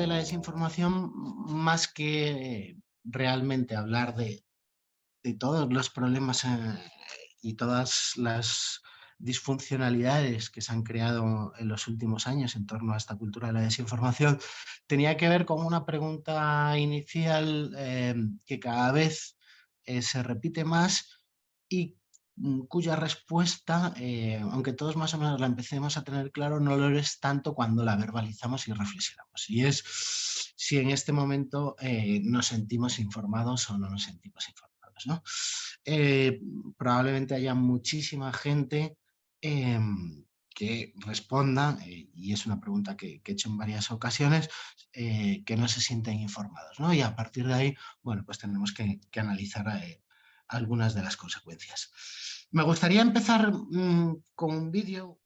de la desinformación, más que realmente hablar de todos los problemas y todas las disfuncionalidades que se han creado en los últimos años en torno a esta cultura de la desinformación, tenía que ver con una pregunta inicial que cada vez se repite más y cuya respuesta, aunque todos más o menos la empecemos a tener claro, no lo es tanto cuando la verbalizamos y reflexionamos. Y es si en este momento nos sentimos informados o no nos sentimos informados, ¿no? Probablemente haya muchísima gente que responda, y es una pregunta que he hecho en varias ocasiones, que no se sienten informados, ¿no? Y a partir de ahí, bueno, pues tenemos que analizar algunas de las consecuencias. Me gustaría empezar con un vídeo.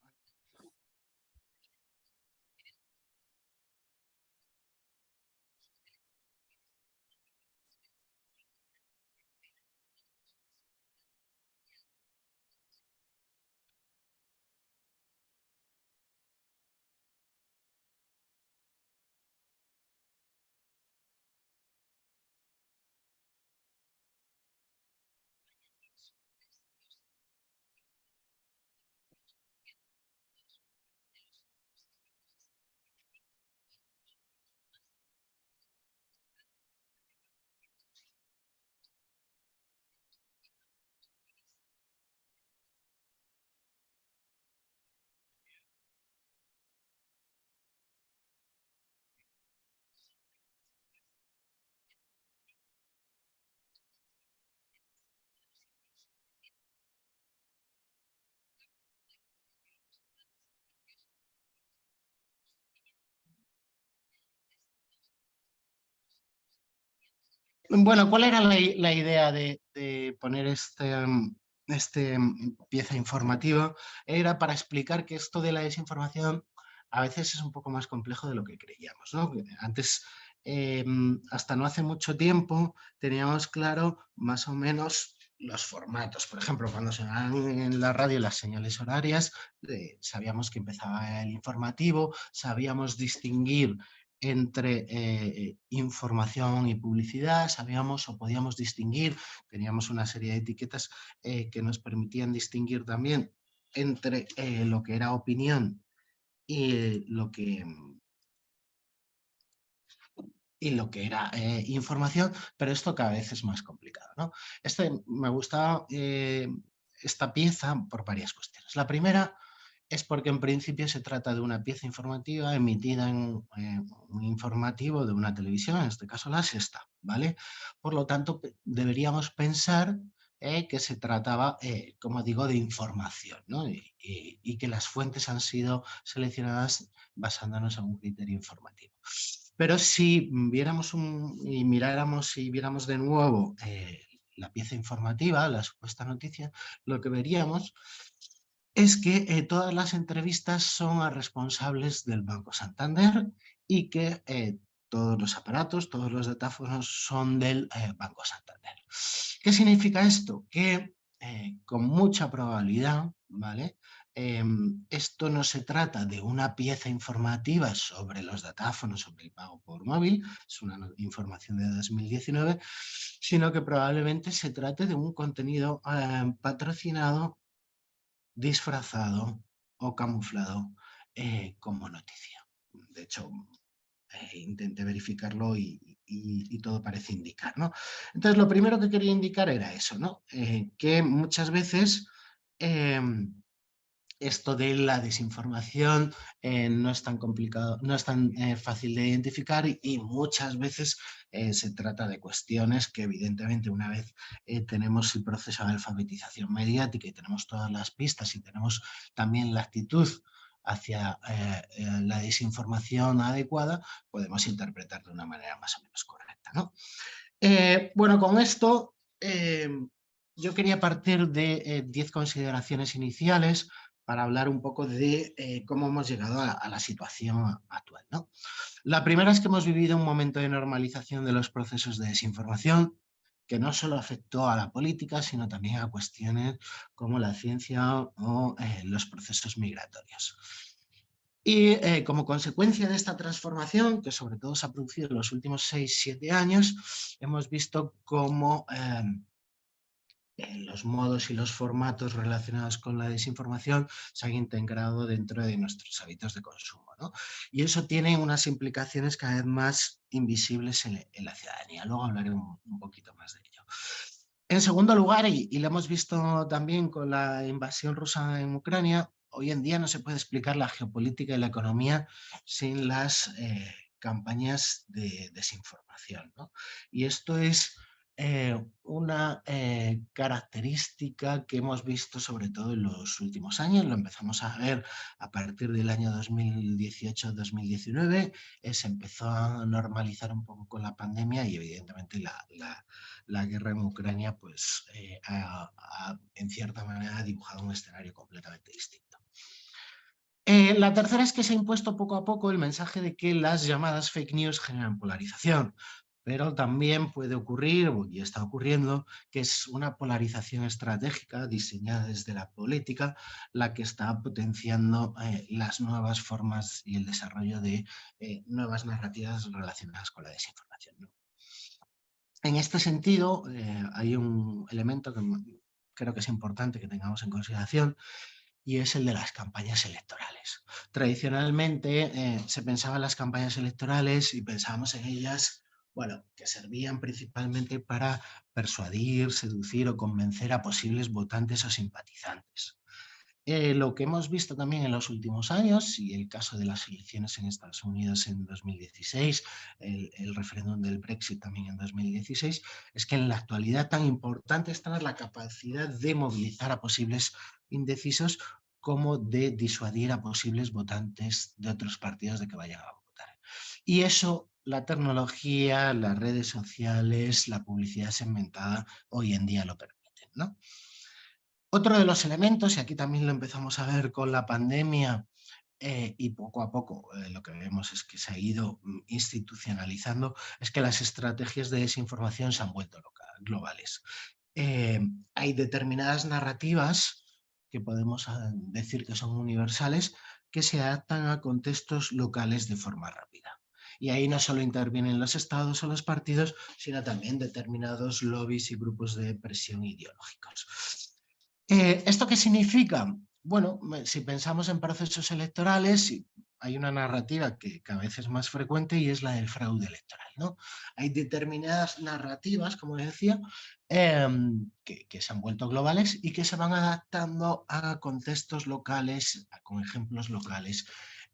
Bueno, ¿cuál era la idea de poner este pieza informativa? Era para explicar que esto de la desinformación a veces es un poco más complejo de lo que creíamos, ¿no? Antes, hasta no hace mucho tiempo, teníamos claro más o menos los formatos. Por ejemplo, cuando sonaban en la radio las señales horarias, sabíamos que empezaba el informativo, sabíamos distinguir entre información y publicidad, sabíamos o podíamos distinguir, teníamos una serie de etiquetas que nos permitían distinguir también entre lo que era opinión y lo que era información, pero esto cada vez es más complicado, ¿no? Me gusta esta pieza por varias cuestiones. La primera es porque en principio se trata de una pieza informativa emitida en un informativo de una televisión, en este caso La Sexta, ¿vale? Por lo tanto, deberíamos pensar que se trataba, como digo, de información, ¿no? Y que las fuentes han sido seleccionadas basándonos en un criterio informativo. Pero si miráramos y viéramos de nuevo la pieza informativa, la supuesta noticia, lo que veríamos es que todas las entrevistas son a responsables del Banco Santander y que todos los aparatos, todos los datáfonos son del Banco Santander. ¿Qué significa esto? Que con mucha probabilidad, ¿vale? Esto no se trata de una pieza informativa sobre los datáfonos, sobre el pago por móvil, es una información de 2019, sino que probablemente se trate de un contenido patrocinado, disfrazado o camuflado como noticia. De hecho, intenté verificarlo y todo parece indicar, ¿no? Entonces, lo primero que quería indicar era eso, ¿no? Que muchas veces esto de la desinformación no es tan complicado, no es tan fácil de identificar y muchas veces se trata de cuestiones que evidentemente una vez tenemos el proceso de alfabetización mediática y tenemos todas las pistas y tenemos también la actitud hacia la desinformación adecuada, podemos interpretar de una manera más o menos correcta, ¿no? Bueno, con esto yo quería partir de 10 consideraciones iniciales para hablar un poco de cómo hemos llegado a la situación actual, ¿no? La primera es que hemos vivido un momento de normalización de los procesos de desinformación que no solo afectó a la política, sino también a cuestiones como la ciencia o los procesos migratorios. Y como consecuencia de esta transformación, que sobre todo se ha producido en los últimos 6-7 años, hemos visto cómo los modos y los formatos relacionados con la desinformación se han integrado dentro de nuestros hábitos de consumo, ¿no? Y eso tiene unas implicaciones cada vez más invisibles en la ciudadanía. Luego hablaré un poquito más de ello. En segundo lugar, y lo hemos visto también con la invasión rusa en Ucrania, hoy en día no se puede explicar la geopolítica y la economía sin las campañas de desinformación, ¿no? Y esto es una característica que hemos visto sobre todo en los últimos años. Lo empezamos a ver a partir del año 2018-2019, se empezó a normalizar un poco con la pandemia y evidentemente la guerra en Ucrania pues, en cierta manera ha dibujado un escenario completamente distinto. La tercera es que se ha impuesto poco a poco el mensaje de que las llamadas fake news generan polarización, pero también puede ocurrir, y está ocurriendo, que es una polarización estratégica diseñada desde la política la que está potenciando las nuevas formas y el desarrollo de nuevas narrativas relacionadas con la desinformación, ¿no? En este sentido, hay un elemento que creo que es importante que tengamos en consideración, y es el de las campañas electorales. Tradicionalmente se pensaba en las campañas electorales y pensábamos en ellas, bueno, que servían principalmente para persuadir, seducir o convencer a posibles votantes o simpatizantes. Lo que hemos visto también en los últimos años, y el caso de las elecciones en Estados Unidos en 2016, el referéndum del Brexit también en 2016, es que en la actualidad tan importante está la capacidad de movilizar a posibles indecisos como de disuadir a posibles votantes de otros partidos de que vayan a votar. Y eso la tecnología, las redes sociales, la publicidad segmentada hoy en día lo permiten, ¿no? Otro de los elementos, y aquí también lo empezamos a ver con la pandemia, y poco a poco lo que vemos es que se ha ido institucionalizando, es que las estrategias de desinformación se han vuelto globales. Hay determinadas narrativas que podemos decir que son universales, que se adaptan a contextos locales de forma rápida. Y ahí no solo intervienen los estados o los partidos, sino también determinados lobbies y grupos de presión ideológicos. ¿Esto qué significa? Bueno, si pensamos en procesos electorales, hay una narrativa que cada vez es más frecuente y es la del fraude electoral, ¿no? Hay determinadas narrativas, como decía, que se han vuelto globales y que se van adaptando a contextos locales, con ejemplos locales,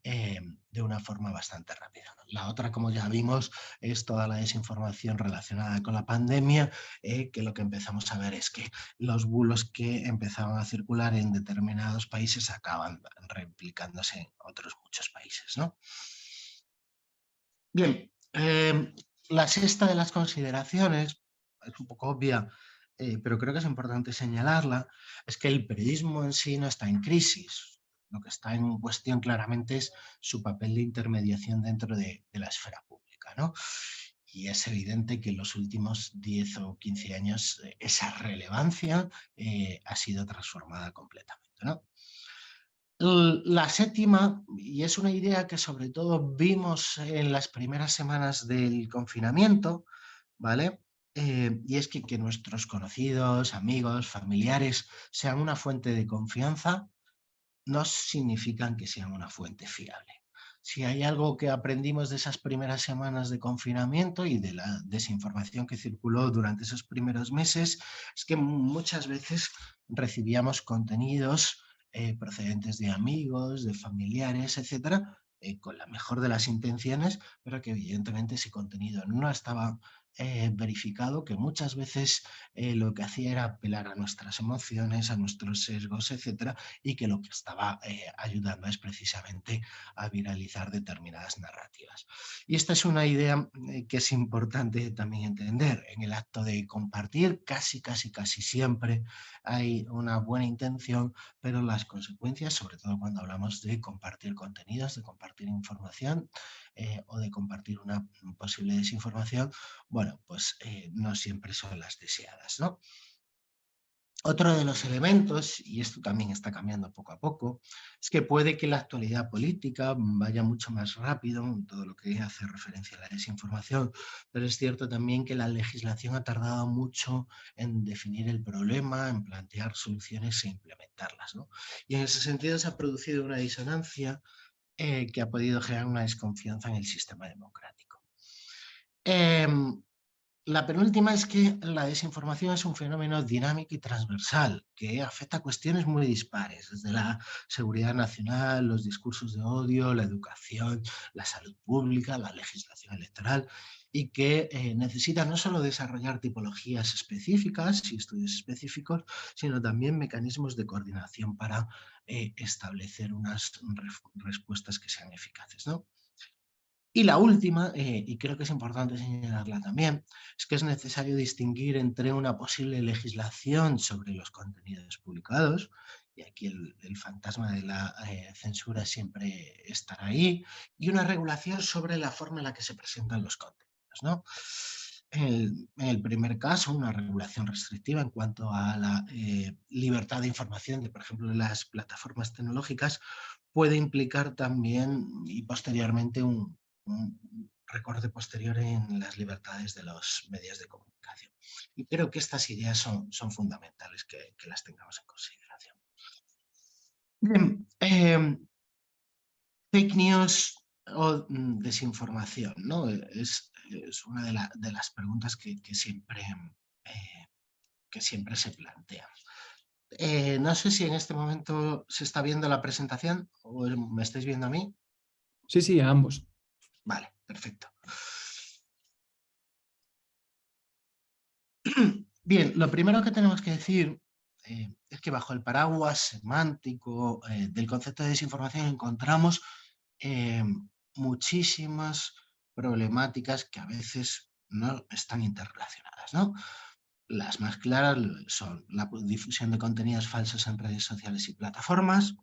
de una forma bastante rápida. La otra, como ya vimos, es toda la desinformación relacionada con la pandemia, que lo que empezamos a ver es que los bulos que empezaban a circular en determinados países acaban replicándose en otros muchos países, ¿no? Bien, la sexta de las consideraciones, es un poco obvia, pero creo que es importante señalarla, es que el periodismo en sí no está en crisis. Lo que está en cuestión claramente es su papel de intermediación dentro de la esfera pública, ¿no? Y es evidente que en los últimos 10 o 15 años esa relevancia ha sido transformada completamente, ¿no? La séptima, y es una idea que sobre todo vimos en las primeras semanas del confinamiento, ¿vale? Y es que nuestros conocidos, amigos, familiares sean una fuente de confianza, no significan que sean una fuente fiable. Si hay algo que aprendimos de esas primeras semanas de confinamiento y de la desinformación que circuló durante esos primeros meses, es que muchas veces recibíamos contenidos procedentes de amigos, de familiares, etcétera, con la mejor de las intenciones, pero que evidentemente ese contenido no estaba verificado, que muchas veces lo que hacía era apelar a nuestras emociones, a nuestros sesgos, etcétera, y que lo que estaba ayudando es precisamente a viralizar determinadas narrativas. Y esta es una idea que es importante también entender. En el acto de compartir, casi siempre hay una buena intención, pero las consecuencias, sobre todo cuando hablamos de compartir contenidos, de compartir información o de compartir una posible desinformación, bueno, pues no siempre son las deseadas, ¿no? Otro de los elementos, y esto también está cambiando poco a poco, es que puede que la actualidad política vaya mucho más rápido en todo lo que hace referencia a la desinformación, pero es cierto también que la legislación ha tardado mucho en definir el problema, en plantear soluciones e implementarlas, ¿no? Y en ese sentido se ha producido una disonancia que ha podido generar una desconfianza en el sistema democrático. La penúltima es que la desinformación es un fenómeno dinámico y transversal que afecta a cuestiones muy dispares, desde la seguridad nacional, los discursos de odio, la educación, la salud pública, la legislación electoral, y que necesita no solo desarrollar tipologías específicas y estudios específicos, sino también mecanismos de coordinación para establecer unas respuestas que sean eficaces, ¿no? Y la última, y creo que es importante señalarla también, es que es necesario distinguir entre una posible legislación sobre los contenidos publicados, y aquí el fantasma de la censura siempre estará ahí, y una regulación sobre la forma en la que se presentan los contenidos, ¿no? En el primer caso, una regulación restrictiva en cuanto a la libertad de información de, por ejemplo, las plataformas tecnológicas, puede implicar también y posteriormente un recorte posterior en las libertades de los medios de comunicación. Y creo que estas ideas son fundamentales que las tengamos en consideración. Bien, fake news o desinformación, ¿no? Es una de las preguntas eh, que siempre se plantean. No sé si en este momento se está viendo la presentación o me estáis viendo a mí. Sí, sí, a ambos. Vale, perfecto. Bien, lo primero que tenemos que decir es que bajo el paraguas semántico del concepto de desinformación encontramos eh, muchísimas problemáticas que a veces no están interrelacionadas, ¿no? Las más claras son la difusión de contenidos falsos en redes sociales y plataformas,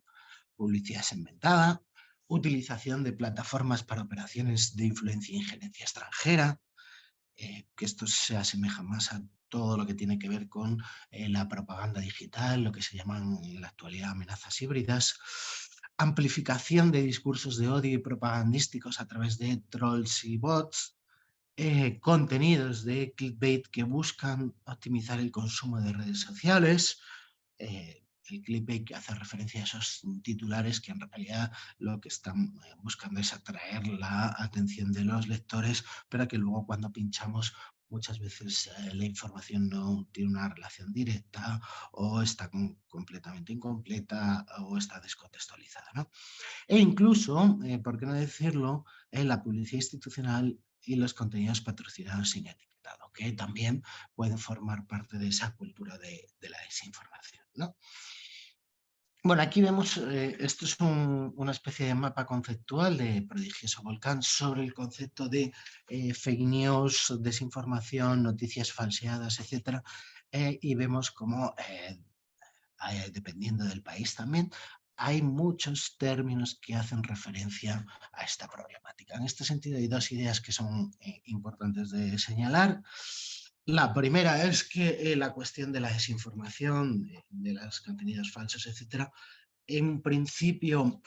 publicidad inventada, utilización de plataformas para operaciones de influencia e injerencia extranjera, que esto se asemeja más a todo lo que tiene que ver con la propaganda digital, lo que se llaman en la actualidad amenazas híbridas, amplificación de discursos de odio y propagandísticos a través de trolls y bots, contenidos de clickbait que buscan optimizar el consumo de redes sociales, el clickbait que hace referencia a esos titulares que en realidad lo que están buscando es atraer la atención de los lectores, pero que luego cuando pinchamos muchas veces la información no tiene una relación directa o está completamente incompleta o está descontextualizada, ¿no? E incluso, por qué no decirlo, la publicidad institucional y los contenidos patrocinados sin etiquetado, que también pueden formar parte de esa cultura de la desinformación, ¿no? Bueno, aquí vemos, esto es una especie de mapa conceptual de Prodigioso Volcán sobre el concepto de fake news, desinformación, noticias falseadas, etcétera, y vemos cómo dependiendo del país también, hay muchos términos que hacen referencia a esta problemática. En este sentido, hay dos ideas que son importantes de señalar. La primera es que la cuestión de la desinformación, de los contenidos falsos, etcétera, en principio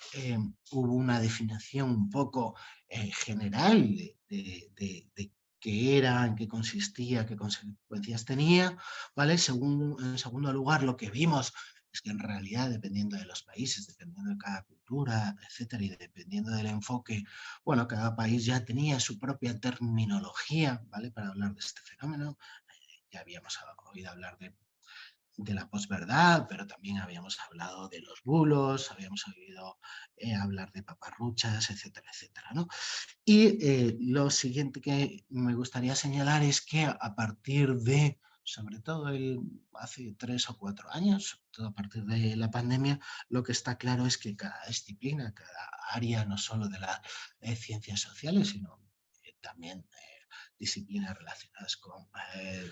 hubo una definición un poco general de qué era, en qué consistía, qué consecuencias tenía, ¿vale? En segundo lugar, lo que vimos es que en realidad, dependiendo de los países, dependiendo de cada cultura, etcétera, y dependiendo del enfoque, bueno, cada país ya tenía su propia terminología, ¿vale? Para hablar de este fenómeno. Ya habíamos oído hablar de la posverdad, pero también habíamos hablado de los bulos, habíamos oído hablar de paparruchas, etcétera, etcétera, ¿no? Y lo siguiente que me gustaría señalar es que a partir de, sobre todo hace 3 o 4 años, sobre todo a partir de la pandemia, lo que está claro es que cada disciplina, cada área, no solo de las ciencias sociales, sino también disciplinas relacionadas con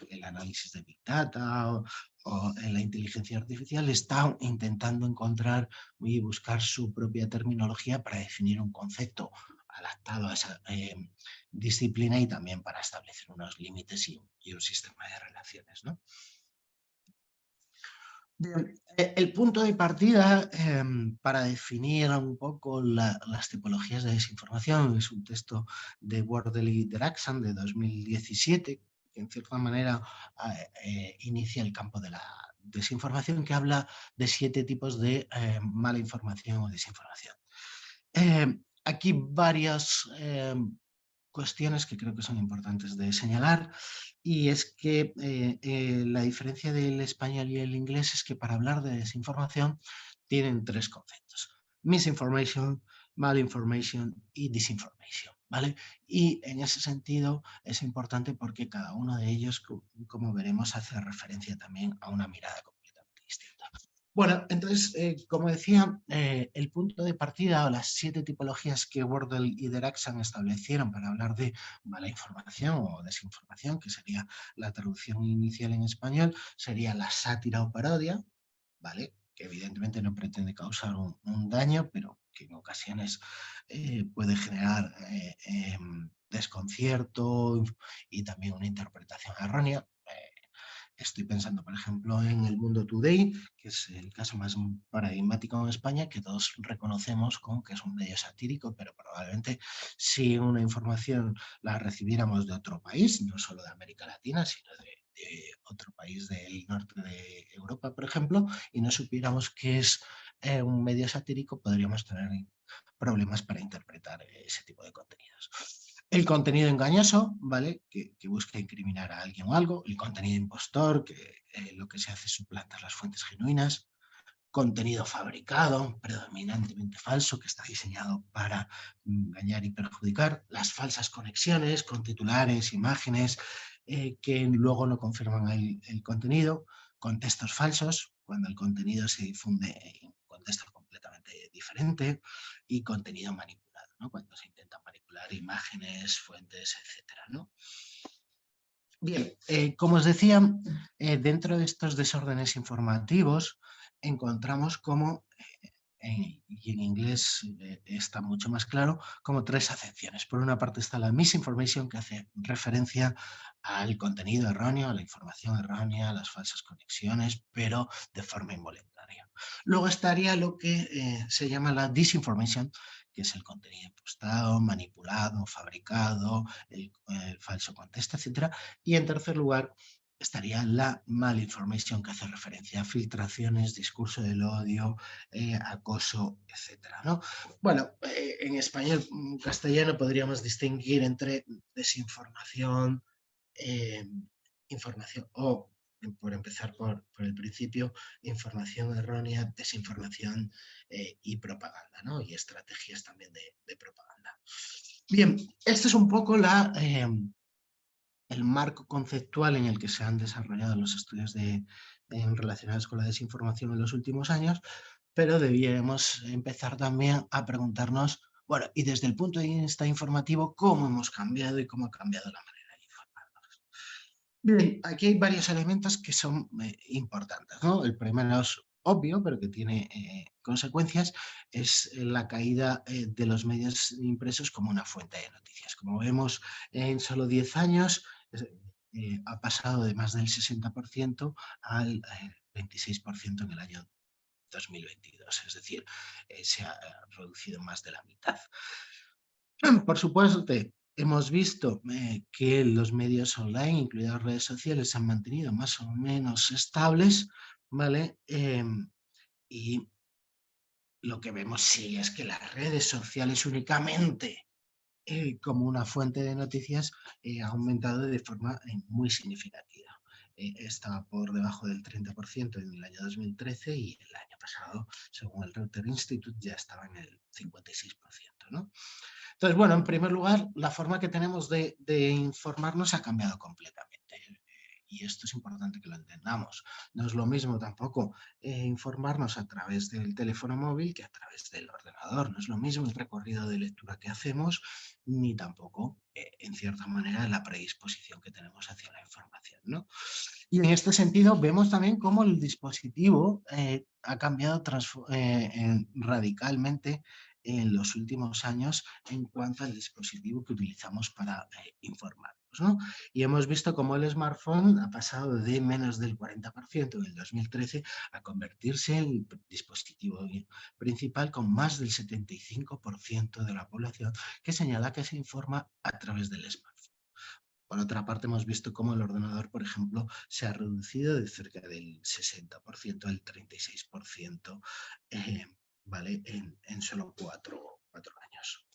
el análisis de Big Data o la inteligencia artificial, está intentando encontrar y buscar su propia terminología para definir un concepto adaptado a esa disciplina y también para establecer unos límites y un sistema de relaciones, ¿no? Bien, el punto de partida para definir un poco las tipologías de desinformación es un texto de Wardle y Deraxan de 2017, que en cierta manera inicia el campo de la desinformación, que habla de 7 tipos de mala información o desinformación. Aquí varias cuestiones que creo que son importantes de señalar, y es que la diferencia del español y el inglés es que para hablar de desinformación tienen 3 conceptos: misinformation, malinformation y disinformation, ¿vale? Y en ese sentido es importante porque cada uno de ellos, como veremos, hace referencia también a una mirada completamente distinta. Bueno, entonces, como decía, el punto de partida o las 7 tipologías que Wordle y Deraxan establecieron para hablar de mala información o desinformación, que sería la traducción inicial en español, sería la sátira o parodia, ¿vale? Que evidentemente no pretende causar un daño, pero que en ocasiones puede generar desconcierto y también una interpretación errónea. Estoy pensando, por ejemplo, en El Mundo Today, que es el caso más paradigmático en España, que todos reconocemos como que es un medio satírico, pero probablemente si una información la recibiéramos de otro país, no solo de América Latina, sino de otro país del norte de Europa, por ejemplo, y no supiéramos que es un medio satírico, podríamos tener problemas para interpretar ese tipo de contenidos. El contenido engañoso, ¿vale? Que busca incriminar a alguien o algo. El contenido impostor, que lo que se hace es suplantar las fuentes genuinas. Contenido fabricado, predominantemente falso, que está diseñado para engañar y perjudicar. Las falsas conexiones con titulares, imágenes, que luego no confirman el contenido. Contextos falsos, cuando el contenido se difunde en un contexto completamente diferente. Y contenido manipulado, ¿no? Cuando se intentan manipular imágenes, fuentes, etcétera, ¿no? Bien, como os decía, dentro de estos desórdenes informativos encontramos como, y en inglés está mucho más claro, como 3 acepciones. Por una parte está la misinformation, que hace referencia al contenido erróneo, a la información errónea, a las falsas conexiones, pero de forma involuntaria. Luego estaría lo que se llama la disinformation, que es el contenido impostado, manipulado, fabricado, el falso contexto, etcétera. Y en tercer lugar estaría la malinformation, que hace referencia a filtraciones, discurso del odio, acoso, etcétera, ¿no? Bueno, en español, castellano podríamos distinguir entre desinformación, eh, información o, por empezar por el principio, información errónea, desinformación y propaganda, ¿no? Y estrategias también de propaganda. Bien, este es un poco el marco conceptual en el que se han desarrollado los estudios relacionados con la desinformación en los últimos años, pero debíamos empezar también a preguntarnos, bueno, y desde el punto de vista informativo, ¿cómo hemos cambiado y cómo ha cambiado la manera de informarnos? Bien, aquí hay varios elementos que son importantes, ¿no? El primero es obvio, pero que tiene consecuencias, es la caída de los medios impresos como una fuente de noticias. Como vemos, en solo 10 años ha pasado de más del 60% al 26% en el año 2022, es decir, se ha reducido más de la mitad. Por supuesto, hemos visto que los medios online, incluidas redes sociales, se han mantenido más o menos estables, ¿vale? Y lo que vemos sí es que las redes sociales únicamente como una fuente de noticias ha aumentado de forma muy significativa. Estaba por debajo del 30% en el año 2013 y el año pasado, según el Reuters Institute, ya estaba en el 56%, ¿no? Entonces, bueno, en primer lugar, la forma que tenemos de informarnos ha cambiado completamente. Y esto es importante que lo entendamos. No es lo mismo tampoco informarnos a través del teléfono móvil que a través del ordenador. No es lo mismo el recorrido de lectura que hacemos, ni tampoco, en cierta manera, la predisposición que tenemos hacia la información, ¿no? Y en este sentido vemos también cómo el dispositivo ha cambiado radicalmente en los últimos años en cuanto al dispositivo que utilizamos para informar. ¿no? Y hemos visto cómo el smartphone ha pasado de menos del 40% en el 2013 a convertirse en el dispositivo principal con más del 75% de la población que señala que se informa a través del smartphone. Por otra parte, hemos visto cómo el ordenador, por ejemplo, se ha reducido de cerca del 60% al 36%, ¿vale? En solo cuatro años.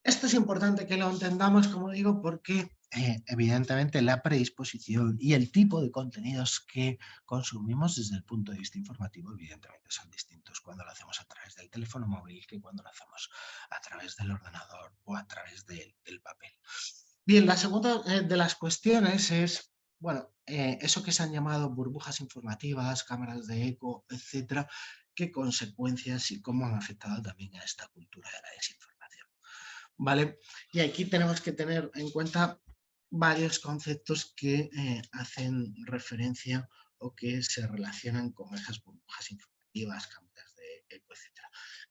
Esto es importante que lo entendamos, como digo, porque evidentemente la predisposición y el tipo de contenidos que consumimos desde el punto de vista informativo, evidentemente son distintos cuando lo hacemos a través del teléfono móvil que cuando lo hacemos a través del ordenador o a través del papel. Bien, la segunda de las cuestiones es, bueno, eso que se han llamado burbujas informativas, cámaras de eco, etcétera, qué consecuencias y cómo han afectado también a esta cultura de la desinformación. ¿Vale? Y aquí tenemos que tener en cuenta varios conceptos que hacen referencia o que se relacionan con esas burbujas informativas, cámaras de eco, etc.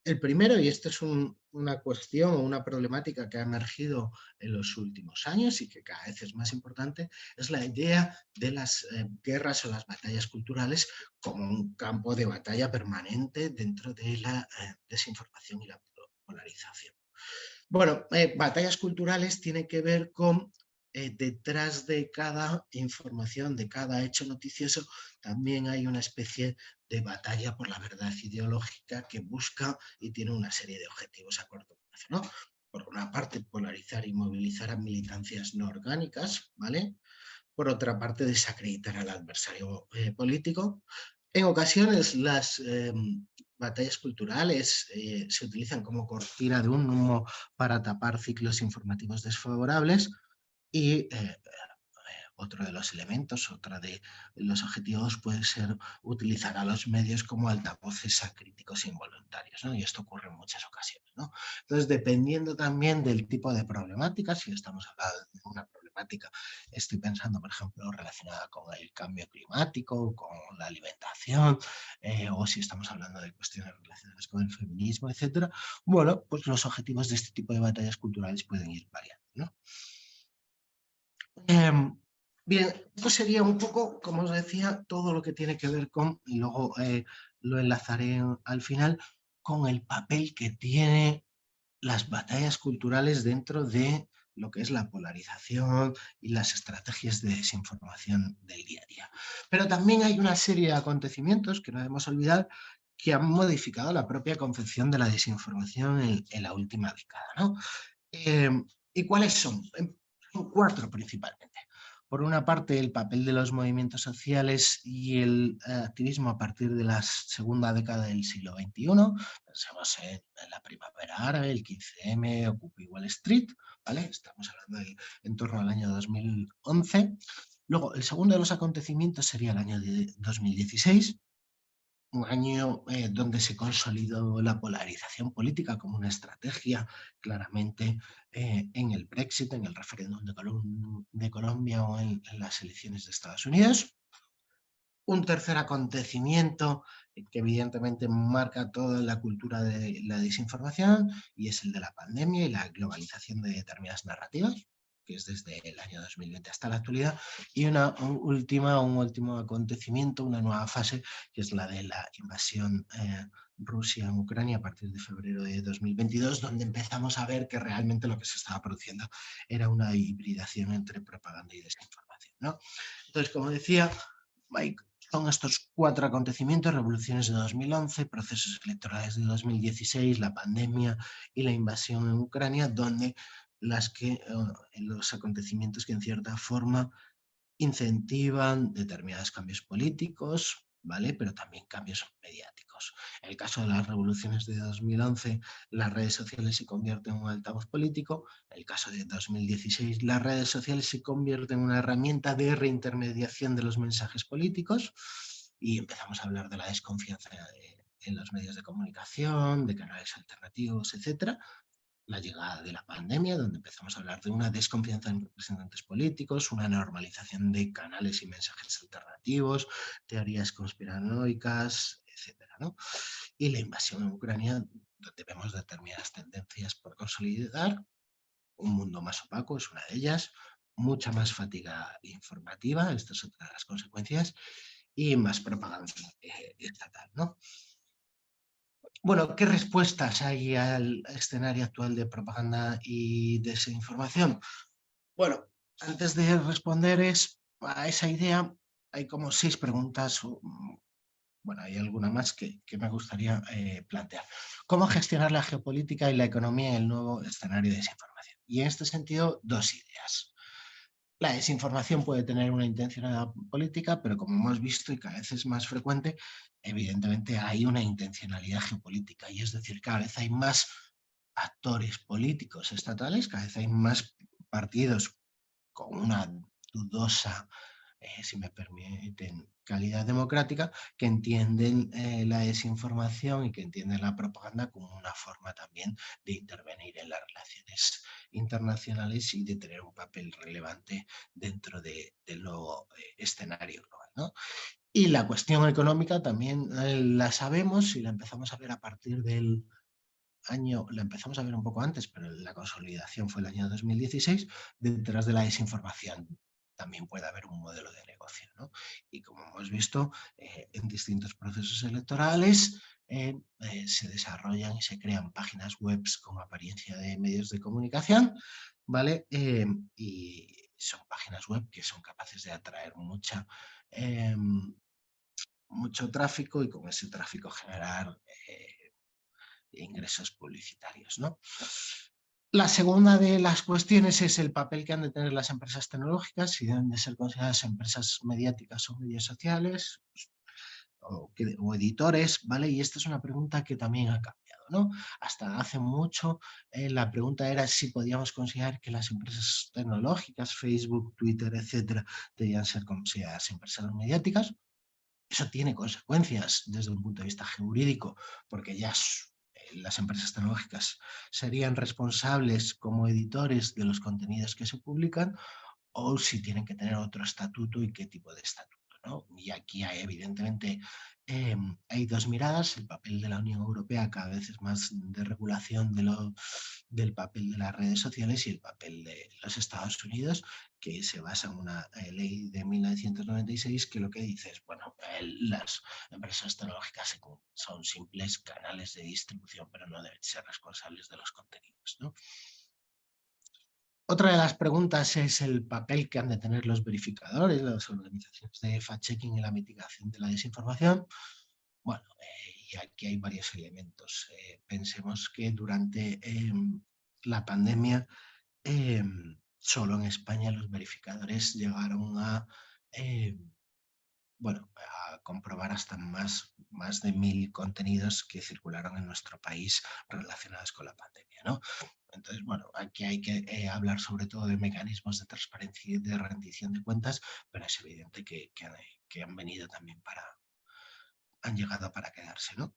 El primero, y esto es una cuestión o una problemática que ha emergido en los últimos años y que cada vez es más importante, es la idea de las guerras o las batallas culturales como un campo de batalla permanente dentro de la desinformación y la polarización. Bueno, batallas culturales tiene que ver con detrás de cada información, de cada hecho noticioso, también hay una especie de batalla por la verdad ideológica que busca y tiene una serie de objetivos a corto plazo, ¿no? Por una parte, polarizar y movilizar a militancias no orgánicas, ¿vale? Por otra parte, desacreditar al adversario político. En ocasiones las batallas culturales se utilizan como cortina de humo para tapar ciclos informativos desfavorables y otro de los elementos, otro de los objetivos puede ser utilizar a los medios como altavoces acríticos involuntarios, ¿no? Y esto ocurre en muchas ocasiones, ¿no? Entonces, dependiendo también del tipo de problemática, si estamos hablando de una problemática, estoy pensando, por ejemplo, relacionada con el cambio climático, con la alimentación, o si estamos hablando de cuestiones relacionadas con el feminismo, etcétera, bueno, pues los objetivos de este tipo de batallas culturales pueden ir variando, ¿no? Bien, esto sería un poco, como os decía, todo lo que tiene que ver con, y luego lo enlazaré al final, con el papel que tiene las batallas culturales dentro de lo que es la polarización y las estrategias de desinformación del día a día. Pero también hay una serie de acontecimientos que no debemos olvidar que han modificado la propia concepción de la desinformación en la última década, ¿no? ¿Y cuáles son? Son cuatro principalmente. Por una parte, el papel de los movimientos sociales y el activismo a partir de la segunda década del siglo XXI. Pensemos en la primavera árabe, el 15M, Occupy Wall Street, ¿vale? Estamos hablando de en torno al año 2011. Luego, el segundo de los acontecimientos sería el año 2016, un año donde se consolidó la polarización política como una estrategia claramente en el Brexit, en el referéndum de Colombia o en las elecciones de Estados Unidos. Un tercer acontecimiento que evidentemente marca toda la cultura de la desinformación y es el de la pandemia y la globalización de determinadas narrativas, que es desde el año 2020 hasta la actualidad, y un último acontecimiento, una nueva fase, que es la de la invasión Rusia en Ucrania a partir de febrero de 2022, donde empezamos a ver que realmente lo que se estaba produciendo era una hibridación entre propaganda y desinformación, ¿no? Entonces, como decía, Mike, son estos cuatro acontecimientos: revoluciones de 2011, procesos electorales de 2016, la pandemia y la invasión en Ucrania, donde los acontecimientos que en cierta forma incentivan determinados cambios políticos, ¿vale? Pero también cambios mediáticos. En el caso de las revoluciones de 2011, las redes sociales se convierten en un altavoz político. En el caso de 2016, las redes sociales se convierten en una herramienta de reintermediación de los mensajes políticos y empezamos a hablar de la desconfianza en los medios de comunicación, de canales alternativos, etcétera. La llegada de la pandemia, donde empezamos a hablar de una desconfianza en representantes políticos, una normalización de canales y mensajes alternativos, teorías conspiranoicas, etcétera, ¿no? Y la invasión en Ucrania, donde vemos determinadas tendencias por consolidar un mundo más opaco es una de ellas, mucha más fatiga informativa, esta es otra de las consecuencias, y más propaganda estatal, ¿no? Bueno, ¿qué respuestas hay al escenario actual de propaganda y desinformación? Bueno, antes de responder a esa idea, hay como 6 preguntas, bueno, hay alguna más que me gustaría plantear. ¿Cómo gestionar la geopolítica y la economía en el nuevo escenario de desinformación? Y en este sentido, 2 ideas. La desinformación puede tener una intencionalidad política, pero como hemos visto y cada vez es más frecuente, evidentemente hay una intencionalidad geopolítica. Y es decir, cada vez hay más actores políticos estatales, cada vez hay más partidos con una dudosa, si me permiten, calidad democrática, que entienden la desinformación y que entienden la propaganda como una forma también de intervenir en las relaciones internacionales y de tener un papel relevante dentro del nuevo escenario global, ¿no? Y la cuestión económica también la sabemos y la empezamos a ver a partir del año, la empezamos a ver un poco antes, pero la consolidación fue el año 2016, detrás de la desinformación también puede haber un modelo de negocio, ¿no? Y como hemos visto, en distintos procesos electorales se desarrollan y se crean páginas web con apariencia de medios de comunicación, ¿vale? Y son páginas web que son capaces de atraer mucho tráfico y con ese tráfico generar ingresos publicitarios, ¿no? La segunda de las cuestiones es el papel que han de tener las empresas tecnológicas, si deben de ser consideradas empresas mediáticas o medios sociales o editores, ¿vale? Y esta es una pregunta que también ha cambiado, ¿no? Hasta hace mucho la pregunta era si podíamos considerar que las empresas tecnológicas, Facebook, Twitter, etcétera, debían ser consideradas empresas mediáticas. Eso tiene consecuencias desde un punto de vista jurídico, porque ya las empresas tecnológicas serían responsables como editores de los contenidos que se publican o si tienen que tener otro estatuto y qué tipo de estatuto, ¿no? Y aquí hay, evidentemente hay 2 miradas, el papel de la Unión Europea cada vez es más de regulación del papel de las redes sociales y el papel de los Estados Unidos, que se basa en una ley de 1996 que lo que dice es, bueno, las empresas tecnológicas son simples canales de distribución, pero no deben ser responsables de los contenidos, ¿no? Otra de las preguntas es el papel que han de tener los verificadores, las organizaciones de fact-checking y la mitigación de la desinformación. Bueno, y aquí hay varios elementos. Pensemos que durante la pandemia, solo en España los verificadores llegaron bueno, a comprobar hasta más de 1.000 contenidos que circularon en nuestro país relacionados con la pandemia, ¿no? Entonces, bueno, aquí hay que hablar sobre todo de mecanismos de transparencia y de rendición de cuentas, pero es evidente que han venido también han llegado para quedarse, ¿no?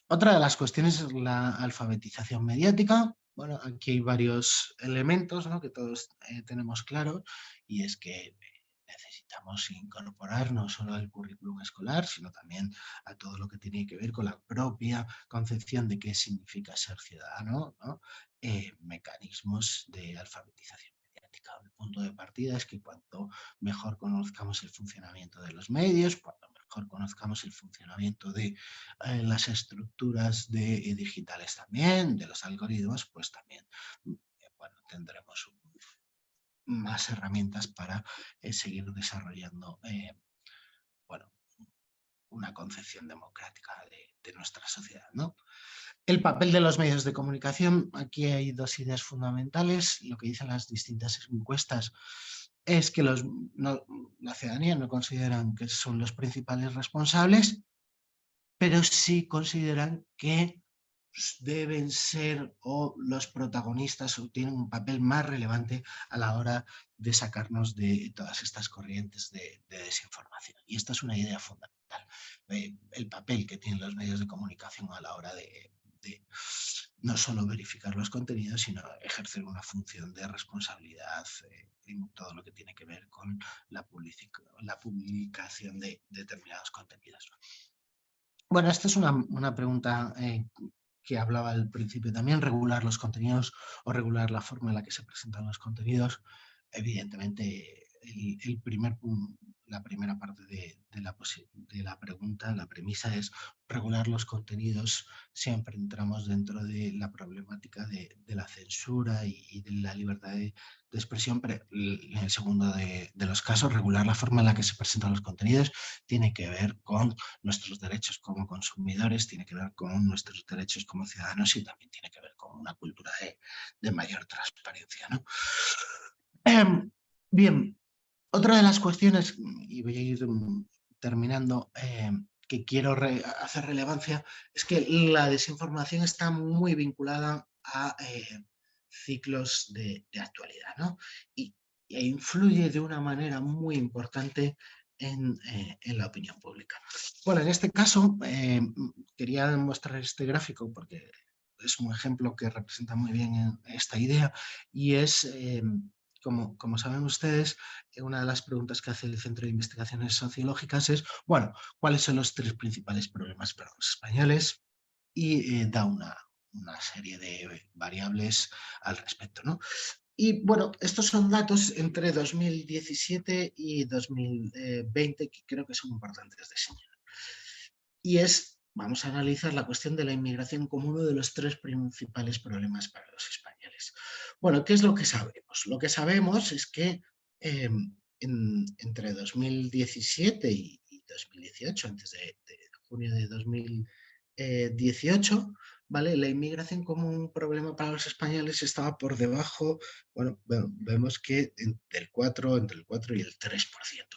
Otra de las cuestiones es la alfabetización mediática. Bueno, aquí hay varios elementos, ¿no?, que todos tenemos claros, y es que necesitamos incorporar no solo al currículum escolar, sino también a todo lo que tiene que ver con la propia concepción de qué significa ser ciudadano, ¿no? Mecanismos de alfabetización mediática. El punto de partida es que cuanto mejor conozcamos el funcionamiento de los medios, cuanto mejor conozcamos el funcionamiento de las estructuras digitales también, de los algoritmos, pues también bueno, tendremos más herramientas para seguir desarrollando bueno, una concepción democrática de nuestra sociedad, ¿no? El papel de los medios de comunicación, aquí hay 2 ideas fundamentales. Lo que dicen las distintas encuestas es que la ciudadanía no consideran que son los principales responsables, pero sí consideran que deben ser o los protagonistas o tienen un papel más relevante a la hora de sacarnos de todas estas corrientes de desinformación. Y esta es una idea fundamental. El papel que tienen los medios de comunicación a la hora de no solo verificar los contenidos, sino ejercer una función de responsabilidad en todo lo que tiene que ver con la publicación de determinados contenidos. Bueno, esta es una pregunta que hablaba al principio también, regular los contenidos o regular la forma en la que se presentan los contenidos. Evidentemente, la primera parte de la pregunta, la premisa es regular los contenidos. Siempre entramos dentro de la problemática de la censura y de la libertad de expresión, pero en el segundo de los casos, regular la forma en la que se presentan los contenidos tiene que ver con nuestros derechos como consumidores, tiene que ver con nuestros derechos como ciudadanos y también tiene que ver con una cultura de mayor transparencia, ¿no? Bien, otra de las cuestiones, y voy a ir terminando, que quiero hacer relevancia, es que la desinformación está muy vinculada a ciclos de actualidad, ¿no? E influye de una manera muy importante en la opinión pública. Bueno, en este caso quería mostrar este gráfico porque es un ejemplo que representa muy bien esta idea y es, como saben ustedes, una de las preguntas que hace el Centro de Investigaciones Sociológicas es, bueno, ¿cuáles son los 3 principales problemas para los españoles? Y da una serie de variables al respecto, ¿no? Y bueno, estos son datos entre 2017 y 2020 que creo que son importantes de señalar. Y vamos a analizar la cuestión de la inmigración como uno de los 3 principales problemas para los españoles. Bueno, ¿qué es lo que sabemos? Lo que sabemos es que entre 2017 y 2018, antes de junio de 2018, ¿vale? La inmigración como un problema para los españoles estaba por debajo, bueno, vemos que entre el 4 y el 3%.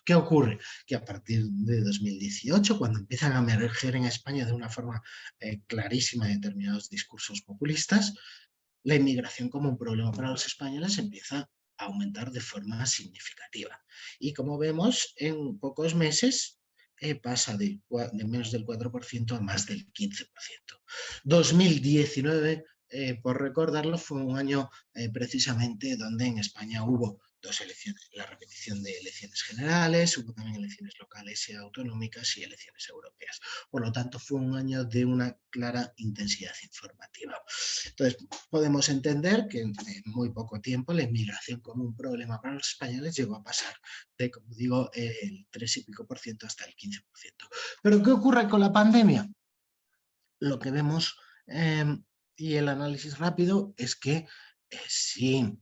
¿Qué ocurre? Que a partir de 2018, cuando empiezan a emerger en España de una forma clarísima determinados discursos populistas, la inmigración como un problema para los españoles empieza a aumentar de forma significativa. Y como vemos, en pocos meses pasa de menos del 4% a más del 15%. 2019, por recordarlo, fue un año precisamente donde en España hubo 2 elecciones, la repetición de elecciones generales, hubo también elecciones locales y autonómicas y elecciones europeas. Por lo tanto, fue un año de una clara intensidad informativa. Entonces, podemos entender que en muy poco tiempo la inmigración como un problema para los españoles llegó a pasar de, como digo, el 3 y pico por ciento hasta el 15%. ¿Pero qué ocurre con la pandemia? Lo que vemos y el análisis rápido es que sí,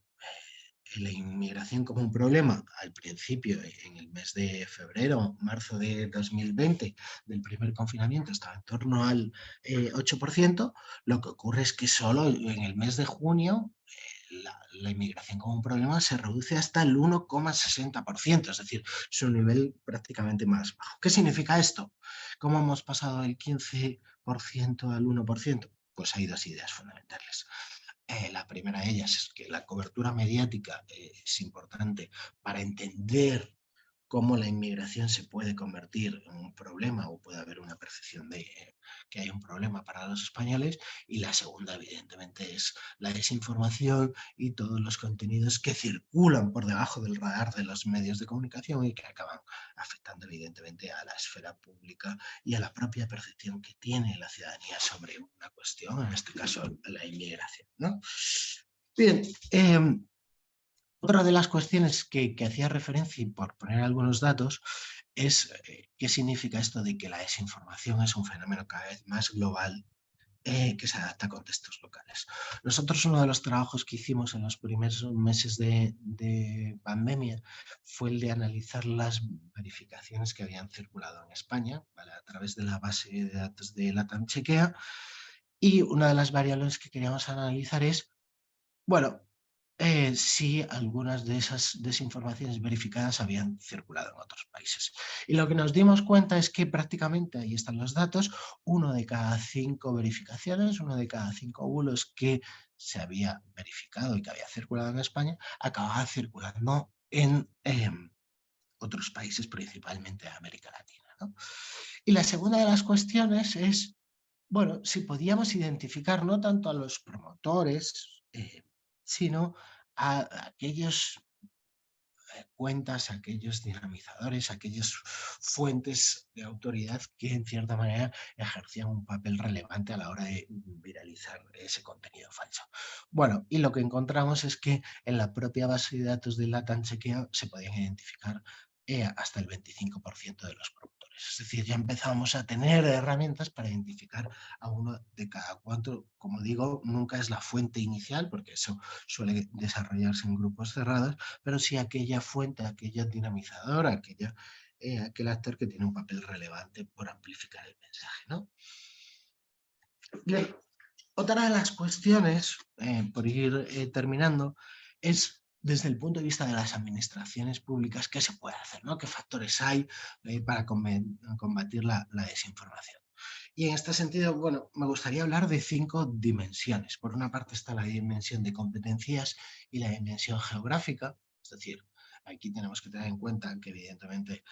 la inmigración como un problema al principio, en el mes de febrero, marzo de 2020, del primer confinamiento, estaba en torno al 8%, lo que ocurre es que solo en el mes de junio la inmigración como un problema se reduce hasta el 1,60%, es decir, es un nivel prácticamente más bajo. ¿Qué significa esto? ¿Cómo hemos pasado del 15% al 1%? Pues hay 2 ideas fundamentales. La primera de ellas es que la cobertura mediática es importante para entender cómo la inmigración se puede convertir en un problema o puede haber una percepción de que hay un problema para los españoles. Y la segunda, evidentemente, es la desinformación y todos los contenidos que circulan por debajo del radar de los medios de comunicación y que acaban afectando, evidentemente, a la esfera pública y a la propia percepción que tiene la ciudadanía sobre una cuestión, en este caso la inmigración, ¿no? Bien, otra de las cuestiones que hacía referencia, y por poner algunos datos, es qué significa esto de que la desinformación es un fenómeno cada vez más global que se adapta a contextos locales. Nosotros uno de los trabajos que hicimos en los primeros meses de pandemia fue el de analizar las verificaciones que habían circulado en España, ¿vale? A través de la base de datos de Latam Chequea, y una de las variables que queríamos analizar es, bueno, si algunas de esas desinformaciones verificadas habían circulado en otros países. Y lo que nos dimos cuenta es que prácticamente, ahí están los datos, 1 de cada 5 verificaciones, 1 de cada 5 bulos que se había verificado y que había circulado en España, acababa circulando en otros países, principalmente de América Latina, ¿no? Y la segunda de las cuestiones es, bueno, si podíamos identificar no tanto a los promotores, sino a aquellos cuentas, aquellos dinamizadores, aquellas fuentes de autoridad que en cierta manera ejercían un papel relevante a la hora de viralizar ese contenido falso. Bueno, y lo que encontramos es que en la propia base de datos de Latan Chequeo se podían identificar hasta el 25% de los promotores. Es decir, ya empezamos a tener herramientas para identificar a uno de cada cuatro. Como digo, nunca es la fuente inicial, porque eso suele desarrollarse en grupos cerrados, pero sí aquella fuente, aquella dinamizadora, aquel actor que tiene un papel relevante por amplificar el mensaje, ¿no? Bien, otra de las cuestiones, por ir terminando, es desde el punto de vista de las administraciones públicas, ¿qué se puede hacer? ¿No? ¿Qué factores hay para combatir la desinformación? Y en este sentido, bueno, me gustaría hablar de 5 dimensiones. Por una parte está la dimensión de competencias y la dimensión geográfica, es decir, aquí tenemos que tener en cuenta que evidentemente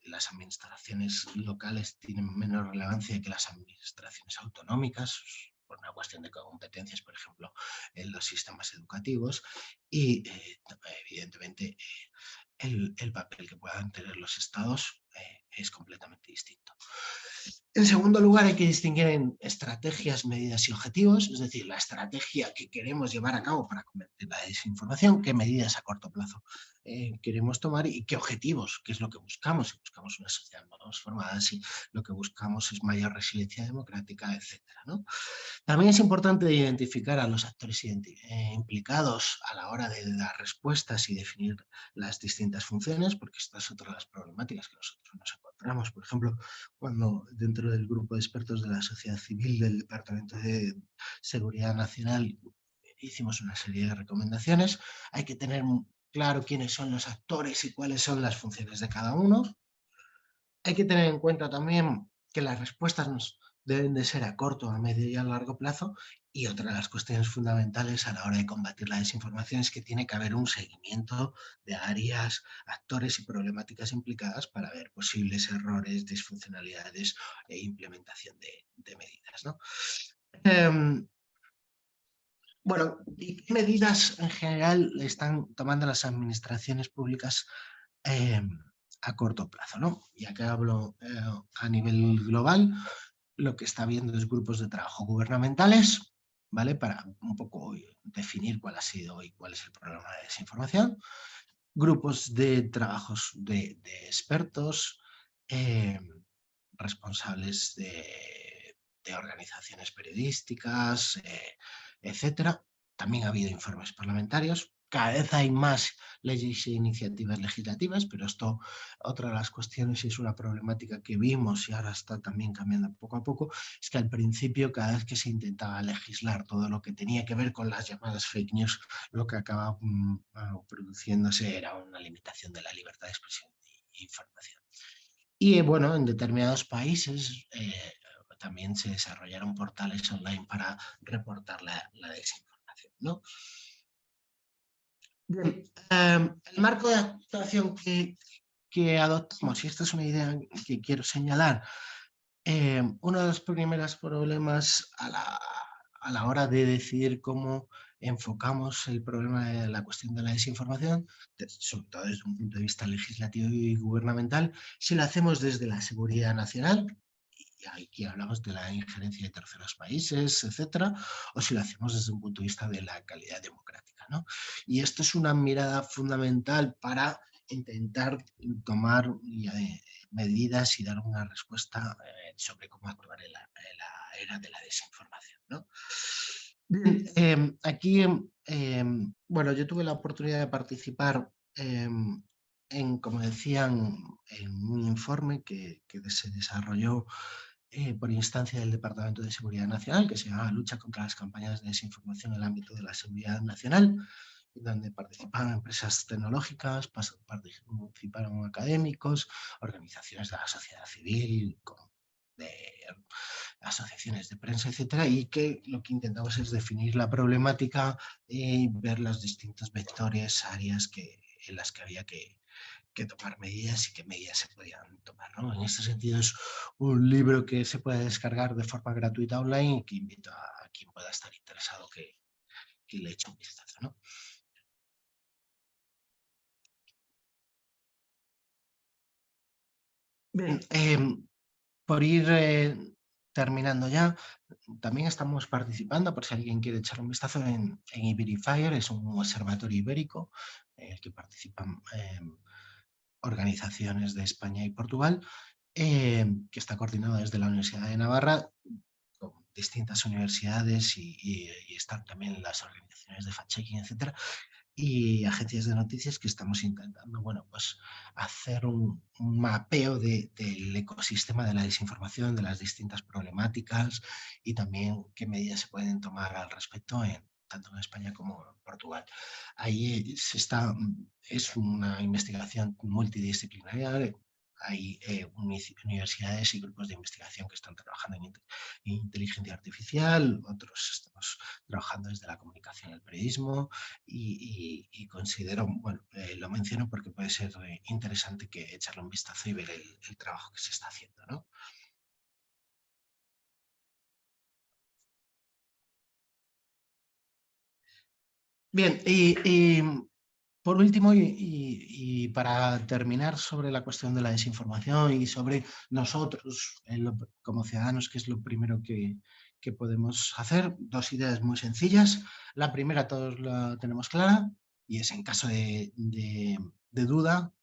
las administraciones locales tienen menos relevancia que las administraciones autonómicas, por una cuestión de competencias, por ejemplo, en los sistemas educativos, y evidentemente el papel que puedan tener los estados es completamente distinto. En segundo lugar, hay que distinguir en estrategias, medidas y objetivos, es decir, la estrategia que queremos llevar a cabo para combatir la desinformación, qué medidas a corto plazo queremos tomar y qué objetivos, qué es lo que buscamos. Si buscamos una sociedad más transformada, si lo que buscamos es mayor resiliencia democrática, etcétera, ¿no? También es importante identificar a los actores implicados a la hora de dar respuestas y definir las distintas funciones, porque esta es otra de las problemáticas que nosotros nos encontramos. Por ejemplo, cuando dentro del grupo de expertos de la sociedad civil del Departamento de Seguridad Nacional hicimos una serie de recomendaciones, hay que tener claro quiénes son los actores y cuáles son las funciones de cada uno. Hay que tener en cuenta también que las respuestas deben de ser a corto, a medio y a largo plazo, y otra de las cuestiones fundamentales a la hora de combatir la desinformación es que tiene que haber un seguimiento de áreas, actores y problemáticas implicadas para ver posibles errores, disfuncionalidades e implementación de medidas, ¿no? Bueno, ¿y qué medidas en general están tomando las administraciones públicas a corto plazo, ¿no? Ya que hablo a nivel global, lo que está habiendo es grupos de trabajo gubernamentales, ¿vale? Para un poco definir cuál ha sido y cuál es el problema de desinformación. Grupos de trabajos de expertos, responsables de organizaciones periodísticas, etcétera. También ha habido informes parlamentarios. Cada vez hay más leyes e iniciativas legislativas, pero esto, otra de las cuestiones, y es una problemática que vimos y ahora está también cambiando poco a poco, es que al principio, cada vez que se intentaba legislar todo lo que tenía que ver con las llamadas fake news, lo que acaba produciéndose era una limitación de la libertad de expresión e información. Y bueno, en determinados países también se desarrollaron portales online para reportar la desinformación, ¿no? Bien, el marco de actuación que adoptamos, y esta es una idea que quiero señalar, uno de los primeros problemas a la hora de decidir cómo enfocamos el problema de la cuestión de la desinformación, sobre todo desde un punto de vista legislativo y gubernamental, si lo hacemos desde la seguridad nacional, y aquí hablamos de la injerencia de terceros países, etcétera, o si lo hacemos desde un punto de vista de la calidad democrática, ¿no? Y esto es una mirada fundamental para intentar tomar medidas y dar una respuesta sobre cómo actuar en la era de la desinformación, ¿no? Bien, aquí, bueno, yo tuve la oportunidad de participar como decían, en un informe que se desarrolló por instancia del Departamento de Seguridad Nacional, que se llama Lucha contra las campañas de desinformación en el ámbito de la seguridad nacional, donde participaron empresas tecnológicas, participaron académicos, organizaciones de la sociedad civil, de asociaciones de prensa, etcétera, y que lo que intentamos es definir la problemática y ver los distintos vectores, áreas en las que había que tomar medidas y qué medidas se podían tomar, ¿no? En este sentido es un libro que se puede descargar de forma gratuita online y que invito a quien pueda estar interesado que le eche un vistazo, ¿no? Bien, por ir terminando ya, también estamos participando, por si alguien quiere echar un vistazo, en Iberifier, es un observatorio ibérico en el que participan organizaciones de España y Portugal, que está coordinado desde la Universidad de Navarra, con distintas universidades y están también las organizaciones de fact-checking, etcétera, y agencias de noticias que estamos intentando, bueno, pues hacer un mapeo del ecosistema de la desinformación, de las distintas problemáticas y también qué medidas se pueden tomar al respecto tanto en España como en Portugal. Ahí es una investigación multidisciplinaria. Hay universidades y grupos de investigación que están trabajando en inteligencia artificial, otros estamos trabajando desde la comunicación y el periodismo, y considero, bueno, lo menciono porque puede ser interesante que echarle un vistazo y ver el trabajo que se está haciendo, ¿no? Bien, y por último, y para terminar sobre la cuestión de la desinformación y sobre nosotros como ciudadanos, qué es lo primero que podemos hacer, dos ideas muy sencillas. La primera todos la tenemos clara y es en caso de duda,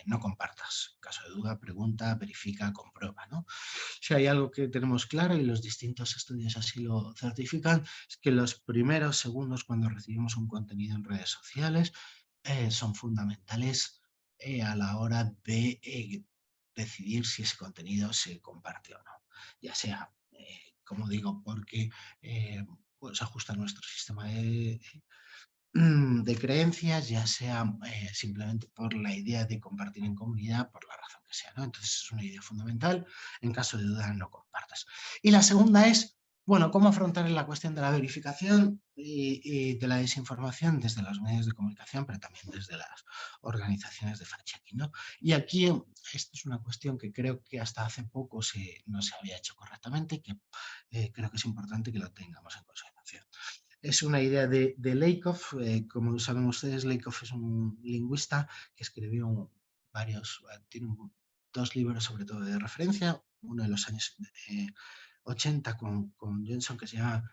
no compartas. En caso de duda, pregunta, verifica, comprueba, ¿no? Si hay algo que tenemos claro y los distintos estudios así lo certifican, es que los primeros segundos cuando recibimos un contenido en redes sociales son fundamentales a la hora de decidir si ese contenido se comparte o no. Ya sea, como digo, porque pues ajusta nuestro sistema de creencias, ya sea simplemente por la idea de compartir en comunidad, por la razón que sea, ¿no? Entonces es una idea fundamental. En caso de duda, no compartas. Y la segunda es, bueno, cómo afrontar la cuestión de la verificación y de la desinformación desde los medios de comunicación, pero también desde las organizaciones de fact-checking, ¿no? Y aquí esto es una cuestión que creo que hasta hace poco no se había hecho correctamente, que creo que es importante que lo tengamos en consideración. Es una idea de Lakoff. Como saben ustedes, Lakoff es un lingüista que escribió tiene dos libros sobre todo de referencia, uno de los años 80 con Johnson que se llama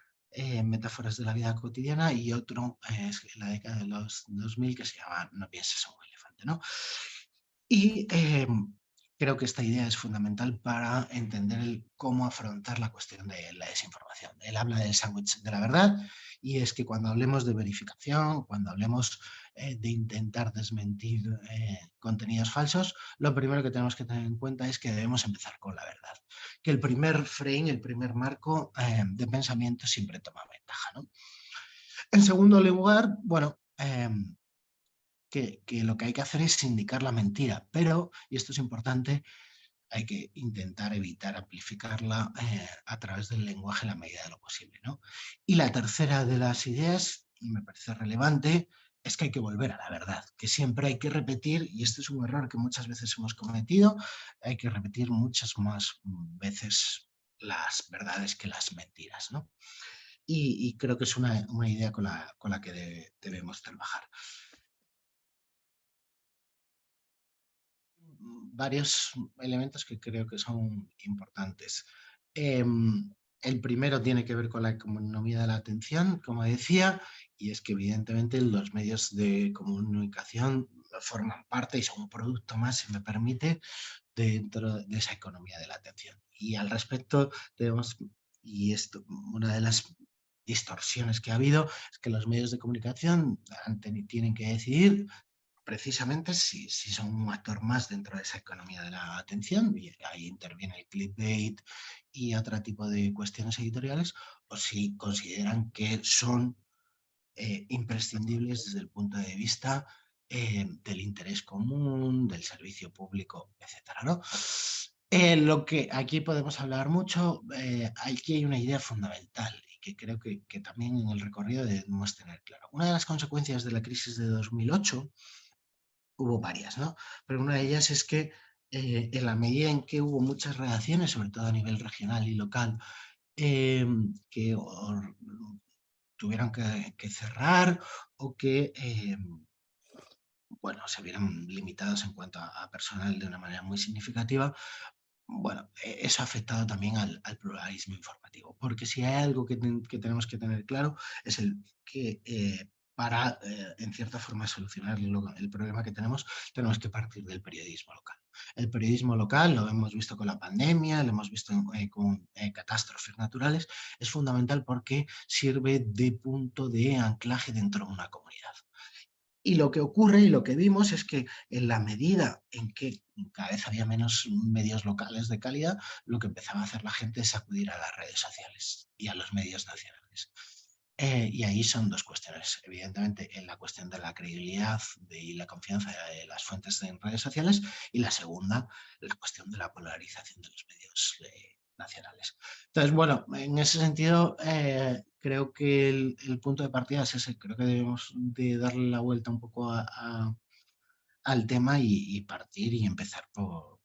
Metáforas de la vida cotidiana y otro es en la década de los 2000 que se llama No pienses en un elefante, ¿no? Y creo que esta idea es fundamental para entender cómo afrontar la cuestión de la desinformación. Él habla del sándwich de la verdad y es que cuando hablemos de verificación, cuando hablemos de intentar desmentir contenidos falsos, lo primero que tenemos que tener en cuenta es que debemos empezar con la verdad. Que el primer frame, el primer marco de pensamiento siempre toma ventaja, ¿no? En segundo lugar, bueno, que lo que hay que hacer es indicar la mentira, pero, y esto es importante, hay que intentar evitar amplificarla a través del lenguaje en la medida de lo posible, ¿no? Y la tercera de las ideas, y me parece relevante, es que hay que volver a la verdad, que siempre hay que repetir, y este es un error que muchas veces hemos cometido, hay que repetir muchas más veces las verdades que las mentiras, ¿no? Y creo que es una idea con la que debemos trabajar. Varios elementos que creo que son importantes. El primero tiene que ver con la economía de la atención, como decía, y es que evidentemente los medios de comunicación forman parte y son un producto más, si me permite, dentro de esa economía de la atención. Y al respecto, tenemos, y esto, una de las distorsiones que ha habido es que los medios de comunicación tienen que decidir precisamente si son un actor más dentro de esa economía de la atención, y ahí interviene el clickbait y otro tipo de cuestiones editoriales, o si consideran que son imprescindibles desde el punto de vista del interés común, del servicio público, etcétera, ¿no? Lo que aquí podemos hablar mucho, aquí hay una idea fundamental y que creo que también en el recorrido debemos tener claro. Una de las consecuencias de la crisis de 2008 hubo varias, ¿no? Pero una de ellas es que en la medida en que hubo muchas reacciones, sobre todo a nivel regional y local, que tuvieron que cerrar o que bueno, se vieron limitados en cuanto a personal de una manera muy significativa. Bueno, eso ha afectado también al pluralismo informativo, porque si hay algo que tenemos que tener claro es que para, en cierta forma, solucionar el problema que tenemos que partir del periodismo local. El periodismo local, lo hemos visto con la pandemia, lo hemos visto con catástrofes naturales, es fundamental porque sirve de punto de anclaje dentro de una comunidad. Y lo que ocurre y lo que vimos es que en la medida en que cada vez había menos medios locales de calidad, lo que empezaba a hacer la gente es acudir a las redes sociales y a los medios nacionales. Y ahí son dos cuestiones. Evidentemente, en la cuestión de la credibilidad y la confianza de las fuentes en redes sociales, y la segunda, la cuestión de la polarización de los medios nacionales. Entonces, bueno, en ese sentido, creo que el punto de partida es ese. Creo que debemos de darle la vuelta un poco al tema y partir y empezar por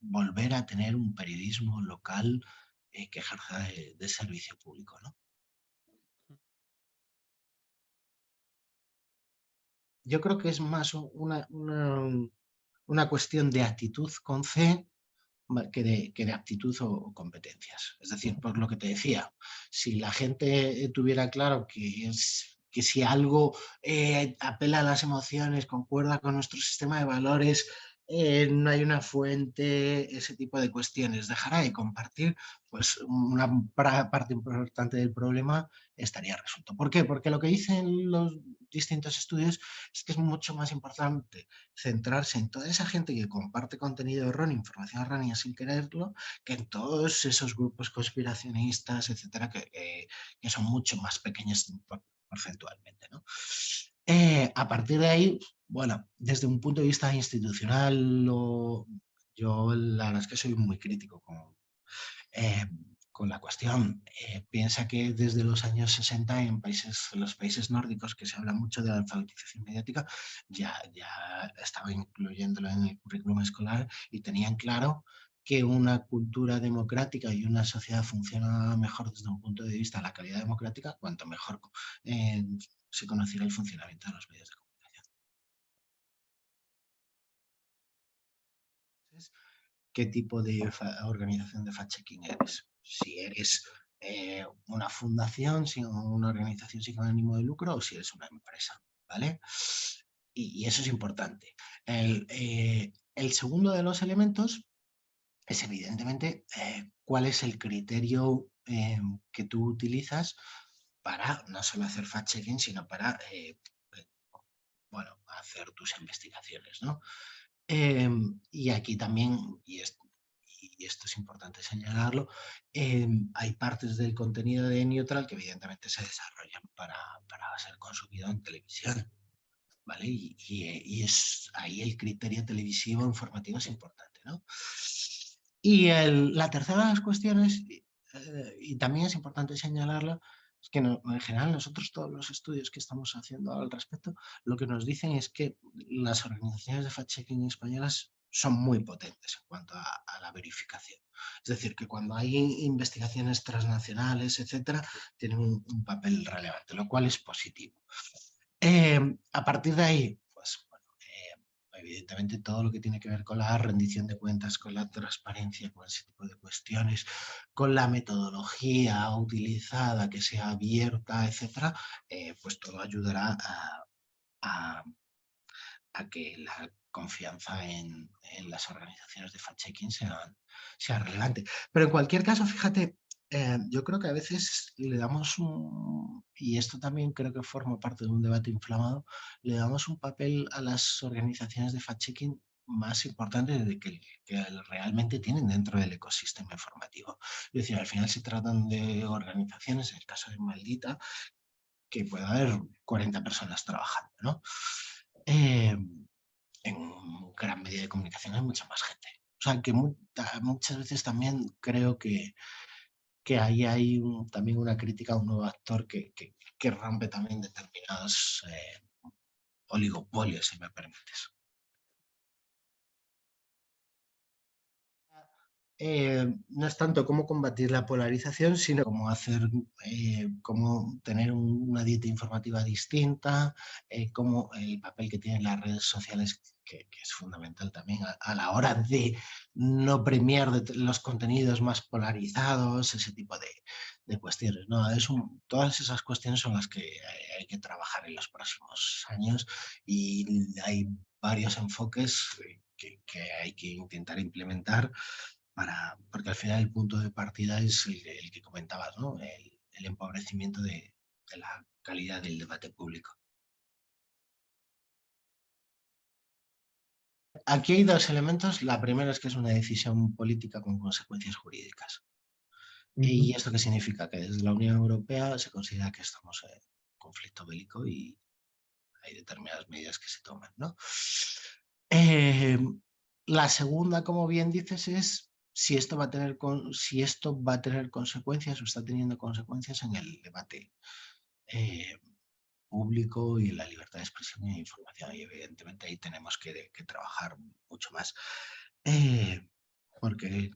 volver a tener un periodismo local que ejerza de servicio público, ¿no? Yo creo que es más una cuestión de actitud con C que de aptitud o competencias. Es decir, por lo que te decía, si la gente tuviera claro que si algo apela a las emociones, concuerda con nuestro sistema de valores, no hay una fuente, ese tipo de cuestiones, dejará de compartir, pues una parte importante del problema estaría resuelto. ¿Por qué? Porque lo que dicen los distintos estudios es que es mucho más importante centrarse en toda esa gente que comparte contenido erróneo, información errónea sin quererlo, que en todos esos grupos conspiracionistas, etcétera, que son mucho más pequeños porcentualmente, ¿no? A partir de ahí, bueno, desde un punto de vista institucional, yo la verdad es que soy muy crítico eh, con la cuestión. Piensa que desde los años 60 en los países nórdicos, que se habla mucho de la alfabetización mediática, ya estaba incluyéndolo en el currículum escolar y tenían claro que una cultura democrática y una sociedad funciona mejor desde un punto de vista de la calidad democrática, cuanto mejor eh, se conociera el funcionamiento de los medios de comunicación. Entonces, qué tipo de organización de fact-checking eres. Si eres una fundación, una organización sin ánimo de lucro o si eres una empresa, ¿vale? Y eso es importante. El segundo de los elementos es evidentemente cuál es el criterio que tú utilizas para no solo hacer fact-checking, sino para bueno, hacer tus investigaciones, ¿no? Y aquí también, y esto es importante señalarlo, hay partes del contenido de Neutral que evidentemente se desarrollan para ser consumido en televisión, ¿vale? Y es ahí el criterio televisivo informativo es importante, ¿no? Y la tercera de las cuestiones, y también es importante señalarlo, es que en general nosotros todos los estudios que estamos haciendo al respecto, lo que nos dicen es que las organizaciones de fact-checking españolas son muy potentes en cuanto a la verificación. Es decir, que cuando hay investigaciones transnacionales, etcétera, tienen un papel relevante, lo cual es positivo. A partir de ahí, pues bueno, evidentemente todo lo que tiene que ver con la rendición de cuentas, con la transparencia, con ese tipo de cuestiones, con la metodología utilizada, que sea abierta, etcétera, pues todo ayudará a- a que la confianza en las organizaciones de fact-checking sea relevante. Pero en cualquier caso, fíjate, yo creo que a veces le damos y esto también creo que forma parte de un debate inflamado, le damos un papel a las organizaciones de fact-checking más importante que realmente tienen dentro del ecosistema informativo. Es decir, al final se tratan de organizaciones, en el caso de Maldita, que puede haber 40 personas trabajando, ¿no? Eh, en gran medida de comunicación hay mucha más gente. O sea, que muchas veces también creo que ahí hay también una crítica a un nuevo actor que rompe también determinados oligopolios, si me permites. no es tanto cómo combatir la polarización, sino cómo tener una dieta informativa distinta, cómo el papel que tienen las redes sociales, que es fundamental también a la hora de no premiar los contenidos más polarizados, ese tipo de cuestiones, ¿no? Todas esas cuestiones son las que hay que trabajar en los próximos años y hay varios enfoques que hay que intentar implementar porque al final el punto de partida es el que comentabas, ¿no? El empobrecimiento de la calidad del debate público. Aquí hay dos elementos. La primera es que es una decisión política con consecuencias jurídicas. ¿Y esto qué significa? Que desde la Unión Europea se considera que estamos en conflicto bélico y hay determinadas medidas que se toman, ¿no? La segunda, como bien dices, es si esto va a tener consecuencias o está teniendo consecuencias en el debate público y en la libertad de expresión e información. Y evidentemente ahí tenemos que trabajar mucho más. Porque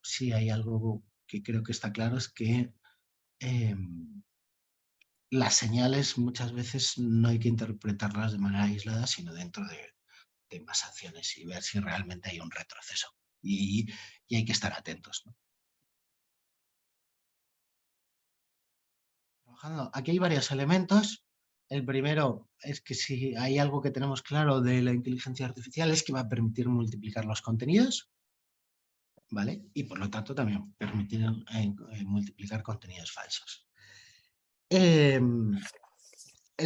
sí hay algo que creo que está claro, es que las señales muchas veces no hay que interpretarlas de manera aislada, sino dentro de más acciones y ver si realmente hay un retroceso. Y hay que estar atentos, ¿no? Aquí hay varios elementos. El primero es que si hay algo que tenemos claro de la inteligencia artificial es que va a permitir multiplicar los contenidos, ¿vale? Y por lo tanto también permitir multiplicar contenidos falsos. El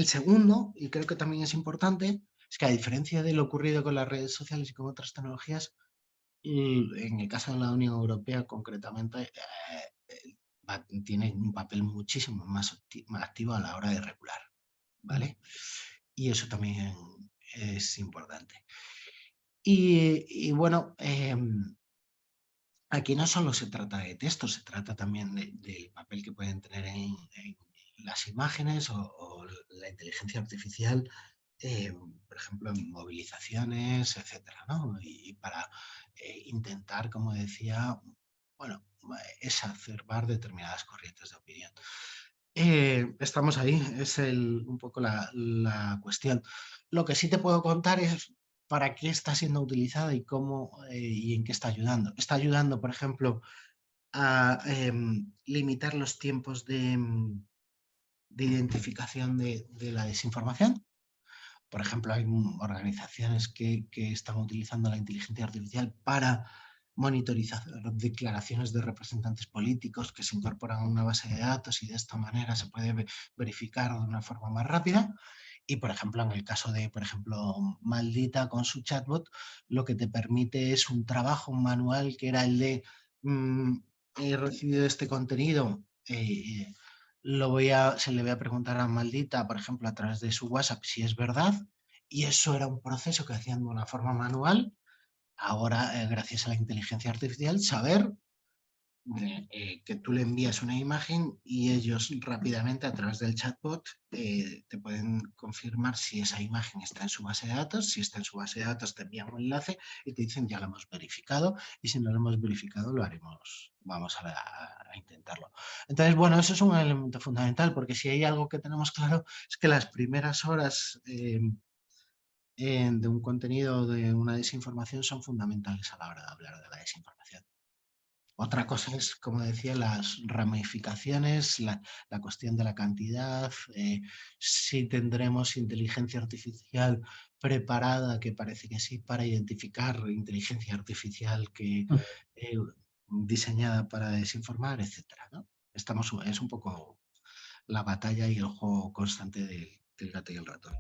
segundo, y creo que también es importante, es que a diferencia de lo ocurrido con las redes sociales y con otras tecnologías, en el caso de la Unión Europea concretamente, tiene un papel muchísimo más activo a la hora de regular, ¿vale? Y eso también es importante. Y bueno, aquí no solo se trata de texto, se trata también del papel que pueden tener en las imágenes o la inteligencia artificial, por ejemplo, en movilizaciones, etcétera, ¿no? Y para intentar, como decía, bueno, exacerbar determinadas corrientes de opinión. Estamos ahí, es un poco la cuestión. Lo que sí te puedo contar es para qué está siendo utilizada y cómo y en qué está ayudando. Está ayudando, por ejemplo, a limitar los tiempos de identificación de la desinformación. Por ejemplo, hay organizaciones que están utilizando la inteligencia artificial para monitorizar declaraciones de representantes políticos que se incorporan a una base de datos y de esta manera se puede verificar de una forma más rápida. Y, por ejemplo, en el caso de, por ejemplo, Maldita con su chatbot, lo que te permite es un trabajo manual que era el de he recibido este contenido, se le voy a preguntar a Maldita, por ejemplo, a través de su WhatsApp si es verdad, y eso era un proceso que hacían de una forma manual. Ahora, gracias a la inteligencia artificial, saber que tú le envías una imagen y ellos rápidamente a través del chatbot te pueden confirmar si esa imagen está en su base de datos. Si está en su base de datos te envían un enlace y te dicen ya lo hemos verificado, y si no lo hemos verificado lo haremos, vamos a intentarlo. Entonces, bueno, eso es un elemento fundamental, porque si hay algo que tenemos claro es que las primeras horas de un contenido, de una desinformación, son fundamentales a la hora de hablar de la desinformación. Otra cosa es, como decía, las ramificaciones, la cuestión de la cantidad, si tendremos inteligencia artificial preparada, que parece que sí, para identificar inteligencia artificial diseñada para desinformar, etcétera, ¿no? Es un poco la batalla y el juego constante del gato y el ratón.